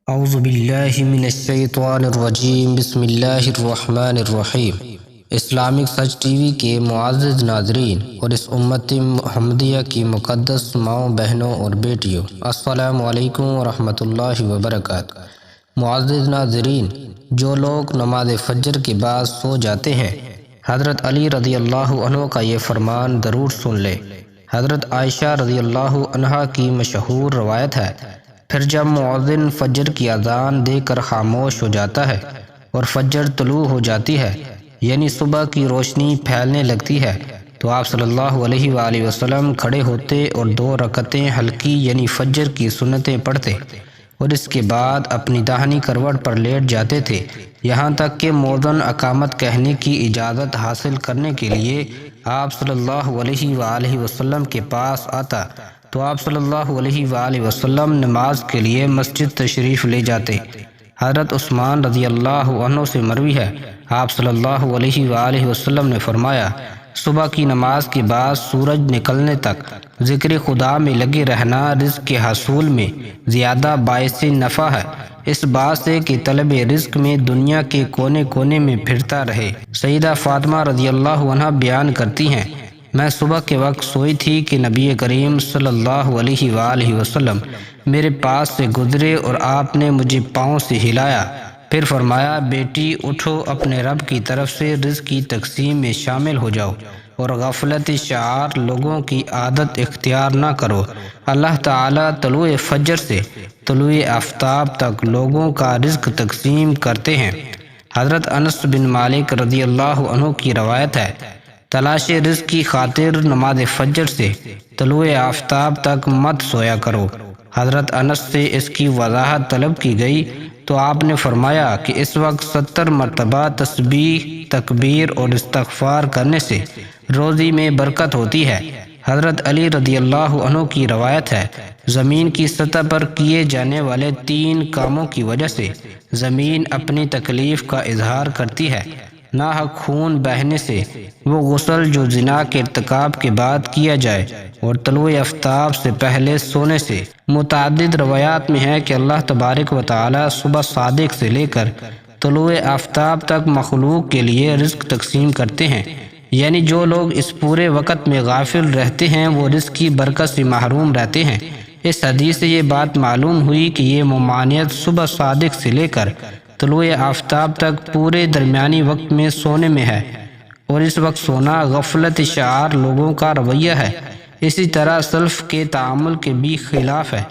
اعوذ باللہ من الشیطان الرجیم، بسم اللہ الرحمن الرحیم۔ اسلامک سچ ٹی وی کے معزز ناظرین اور اس امت محمدیہ کی مقدس ماؤں، بہنوں اور بیٹیوں، السلام علیکم ورحمۃ اللہ وبرکاتہ۔ معزز ناظرین، جو لوگ نماز فجر کے بعد سو جاتے ہیں، حضرت علی رضی اللہ عنہ کا یہ فرمان ضرور سن لے۔ حضرت عائشہ رضی اللہ عنہا کی مشہور روایت ہے، پھر جب مؤذن فجر کی اذان دے کر خاموش ہو جاتا ہے اور فجر طلوع ہو جاتی ہے، یعنی صبح کی روشنی پھیلنے لگتی ہے، تو آپ صلی اللہ علیہ وآلہ وسلم کھڑے ہوتے اور 2 رکعتیں ہلکی یعنی فجر کی سنتیں پڑھتے اور اس کے بعد اپنی داہنی کروٹ پر لیٹ جاتے تھے، یہاں تک کہ مؤذن اقامت کہنے کی اجازت حاصل کرنے کے لیے آپ صلی اللہ علیہ وآلہ وسلم کے پاس آتا تو آپ صلی اللہ علیہ وآلہ وسلم نماز کے لیے مسجد تشریف لے جاتے۔ حضرت عثمان رضی اللہ عنہ سے مروی ہے، آپ صلی اللہ علیہ وآلہ وسلم نے فرمایا، صبح کی نماز کے بعد سورج نکلنے تک ذکر خدا میں لگے رہنا رزق کے حصول میں زیادہ باعث نفع ہے، اس بات سے کہ طلب رزق میں دنیا کے کونے کونے میں پھرتا رہے۔ سیدہ فاطمہ رضی اللہ عنہ بیان کرتی ہیں، میں صبح کے وقت سوئی تھی کہ نبی کریم صلی اللہ علیہ وآلہ وسلم میرے پاس سے گزرے اور آپ نے مجھے پاؤں سے ہلایا، پھر فرمایا، بیٹی اٹھو، اپنے رب کی طرف سے رزق کی تقسیم میں شامل ہو جاؤ اور غفلت شعار لوگوں کی عادت اختیار نہ کرو۔ اللہ تعالیٰ طلوع فجر سے طلوع آفتاب تک لوگوں کا رزق تقسیم کرتے ہیں۔ حضرت انس بن مالک رضی اللہ عنہ کی روایت ہے، تلاش رزق کی خاطر نماز فجر سے طلوع آفتاب تک مت سویا کرو۔ حضرت انس سے اس کی وضاحت طلب کی گئی تو آپ نے فرمایا کہ اس وقت 70 مرتبہ تسبیح، تکبیر اور استغفار کرنے سے روزی میں برکت ہوتی ہے۔ حضرت علی رضی اللہ عنہ کی روایت ہے، زمین کی سطح پر کیے جانے والے 3 کاموں کی وجہ سے زمین اپنی تکلیف کا اظہار کرتی ہے۔ ناحق خون بہنے سے وہ غسل جو زنا کے ارتکاب کے بعد کیا جائے اور طلوع آفتاب سے پہلے سونے سے۔ متعدد روایات میں ہے کہ اللہ تبارک و تعالی صبح صادق سے لے کر طلوع آفتاب تک مخلوق کے لیے رزق تقسیم کرتے ہیں، یعنی جو لوگ اس پورے وقت میں غافل رہتے ہیں وہ رزق کی برکت سے محروم رہتے ہیں۔ اس حدیث سے یہ بات معلوم ہوئی کہ یہ ممانعت صبح صادق سے لے کر طلوع آفتاب تک پورے درمیانی وقت میں سونے میں ہے، اور اس وقت سونا غفلت شعار لوگوں کا رویہ ہے۔ اسی طرح سلف کے تعامل کے بھی خلاف ہے۔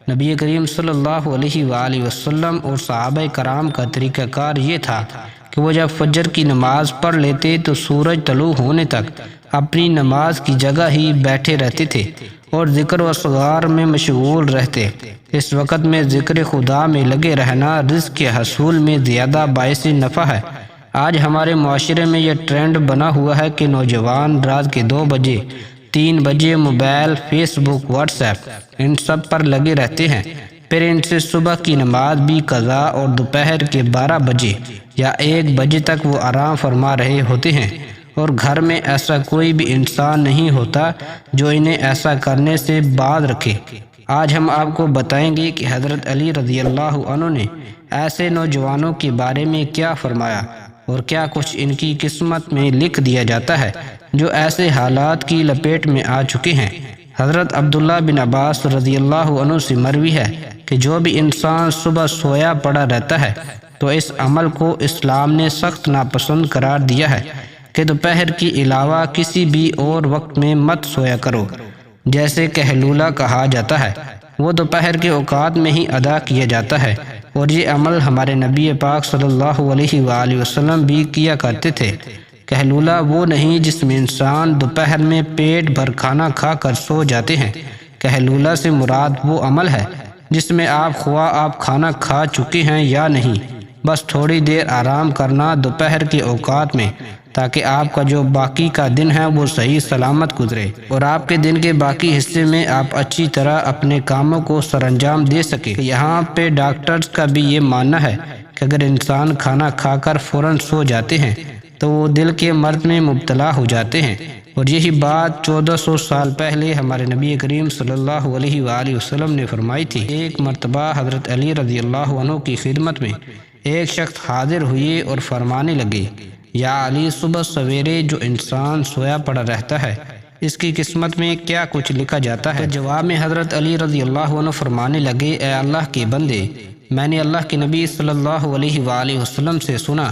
نبی کریم صلی اللہ علیہ وآلہ وسلم اور صحابہ کرام کا طریقہ کار یہ تھا کہ وہ جب فجر کی نماز پڑھ لیتے تو سورج طلوع ہونے تک اپنی نماز کی جگہ ہی بیٹھے رہتے تھے اور ذکر و اذکار میں مشغول رہتے۔ اس وقت میں ذکر خدا میں لگے رہنا رزق کے حصول میں زیادہ باعث نفع ہے۔ آج ہمارے معاشرے میں یہ ٹرینڈ بنا ہوا ہے کہ نوجوان رات کے 2 بجے 3 بجے موبائل، فیس بک، واٹس ایپ ان سب پر لگے رہتے ہیں، پھر ان سے صبح کی نماز بھی قضا اور دوپہر کے 12 بجے یا 1 بجے تک وہ آرام فرما رہے ہوتے ہیں، اور گھر میں ایسا کوئی بھی انسان نہیں ہوتا جو انہیں ایسا کرنے سے باز رکھے۔ آج ہم آپ کو بتائیں گے کہ حضرت علی رضی اللہ عنہ نے ایسے نوجوانوں کے بارے میں کیا فرمایا اور کیا کچھ ان کی قسمت میں لکھ دیا جاتا ہے جو ایسے حالات کی لپیٹ میں آ چکے ہیں۔ حضرت عبداللہ بن عباس رضی اللہ عنہ سے مروی ہے کہ جو بھی انسان صبح سویا پڑا رہتا ہے تو اس عمل کو اسلام نے سخت ناپسند قرار دیا ہے کہ دوپہر کے علاوہ کسی بھی اور وقت میں مت سویا کرو۔ جیسے کہلولہ کہا جاتا ہے، وہ دوپہر کے اوقات میں ہی ادا کیا جاتا ہے، اور یہ عمل ہمارے نبی پاک صلی اللہ علیہ وآلہ وسلم بھی کیا کرتے تھے۔ کہلولہ وہ نہیں جس میں انسان دوپہر میں پیٹ بھر کھانا کھا کر سو جاتے ہیں۔ کہلولہ سے مراد وہ عمل ہے جس میں آپ کھانا کھا چکے ہیں یا نہیں، بس تھوڑی دیر آرام کرنا دوپہر کے اوقات میں، تاکہ آپ کا جو باقی کا دن ہے وہ صحیح سلامت گزرے اور آپ کے دن کے باقی حصے میں آپ اچھی طرح اپنے کاموں کو سر انجام دے سکیں۔ یہاں پہ ڈاکٹرز کا بھی یہ ماننا ہے کہ اگر انسان کھانا کھا کر فوراً سو جاتے ہیں تو وہ دل کے مرض میں مبتلا ہو جاتے ہیں اور یہی بات 1400 سال پہلے ہمارے نبی کریم صلی اللہ علیہ وآلہ وسلم نے فرمائی تھی۔ ایک مرتبہ حضرت علی رضی اللہ عنہ کی خدمت میں ایک شخص حاضر ہوئے اور فرمانے لگے، یا علی، صبح سویرے جو انسان سویا پڑا رہتا ہے اس کی قسمت میں کیا کچھ لکھا جاتا ہے؟ جواب میں حضرت علی رضی اللہ عنہ فرمانے لگے، اے اللہ کے بندے، میں نے اللہ کے نبی صلی اللہ علیہ وآلہ وسلم سے سنا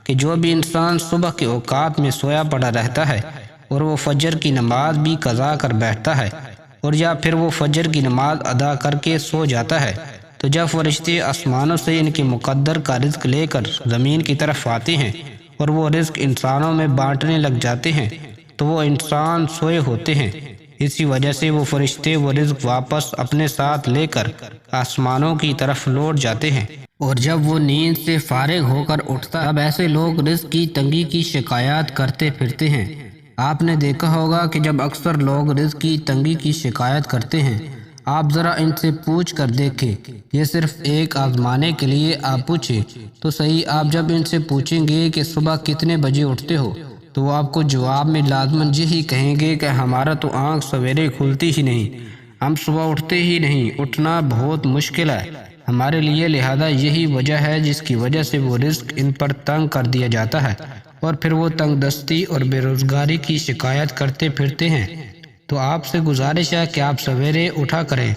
کہ جو بھی انسان صبح کے اوقات میں سویا پڑا رہتا ہے اور وہ فجر کی نماز بھی قضا کر بیٹھتا ہے اور یا پھر وہ فجر کی نماز ادا کر کے سو جاتا ہے، تو جب فرشتے آسمانوں سے ان کے مقدر کا رزق لے کر زمین کی طرف آتے ہیں اور وہ رزق انسانوں میں بانٹنے لگ جاتے ہیں تو وہ انسان سوئے ہوتے ہیں، اسی وجہ سے وہ فرشتے وہ رزق واپس اپنے ساتھ لے کر آسمانوں کی طرف لوٹ جاتے ہیں، اور جب وہ نیند سے فارغ ہو کر اٹھتا ہے اب ایسے لوگ رزق کی تنگی کی شکایات کرتے پھرتے ہیں۔ آپ نے دیکھا ہوگا کہ جب اکثر لوگ رزق کی تنگی کی شکایت کرتے ہیں، آپ ذرا ان سے پوچھ کر دیکھیں، یہ صرف ایک آزمانے کے لیے آپ پوچھیں تو صحیح، آپ جب ان سے پوچھیں گے کہ صبح کتنے بجے اٹھتے ہو تو وہ آپ کو جواب میں لازماً یہی کہیں گے کہ ہمارا تو آنکھ سویرے کھلتی ہی نہیں، ہم صبح اٹھتے ہی نہیں، اٹھنا بہت مشکل ہے ہمارے لیے، لہذا یہی وجہ ہے جس کی وجہ سے وہ رزق ان پر تنگ کر دیا جاتا ہے، اور پھر وہ تنگ دستی اور بے روزگاری کی شکایت کرتے پھرتے ہیں۔ تو آپ سے گزارش ہے کہ آپ سویرے اٹھا کریں،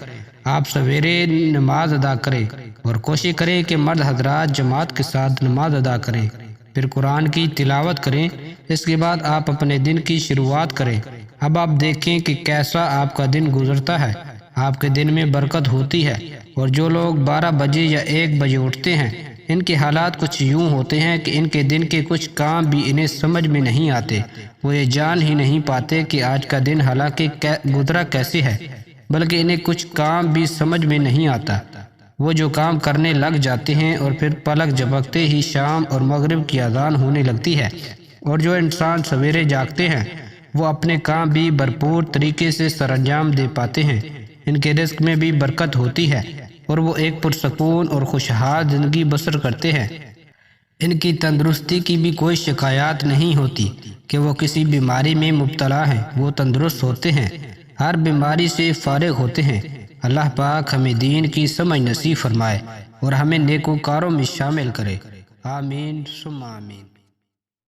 آپ سویرے نماز ادا کریں اور کوشش کریں کہ مرد حضرات جماعت کے ساتھ نماز ادا کریں، پھر قرآن کی تلاوت کریں، اس کے بعد آپ اپنے دن کی شروعات کریں۔ اب آپ دیکھیں کہ کیسا آپ کا دن گزرتا ہے، آپ کے دن میں برکت ہوتی ہے، اور جو لوگ 12 بجے یا 1 بجے اٹھتے ہیں ان کے حالات کچھ یوں ہوتے ہیں کہ ان کے دن کے کچھ کام بھی انہیں سمجھ میں نہیں آتے، وہ یہ جان ہی نہیں پاتے کہ آج کا دن حالانکہ گزرا کیسے ہے، بلکہ انہیں کچھ کام بھی سمجھ میں نہیں آتا، وہ جو کام کرنے لگ جاتے ہیں اور پھر پلک جھپکتے ہی شام اور مغرب کی اذان ہونے لگتی ہے۔ اور جو انسان سویرے جاگتے ہیں وہ اپنے کام بھی بھرپور طریقے سے سر انجام دے پاتے ہیں، ان کے رزق میں بھی برکت ہوتی ہے اور وہ ایک پرسکون اور خوشحال زندگی بسر کرتے ہیں، ان کی تندرستی کی بھی کوئی شکایات نہیں ہوتی کہ وہ کسی بیماری میں مبتلا ہیں، وہ تندرست ہوتے ہیں، ہر بیماری سے فارغ ہوتے ہیں۔ اللہ پاک ہمیں دین کی سمجھ نصیب فرمائے اور ہمیں نیکوکاروں میں شامل کرے، آمین ثم آمین۔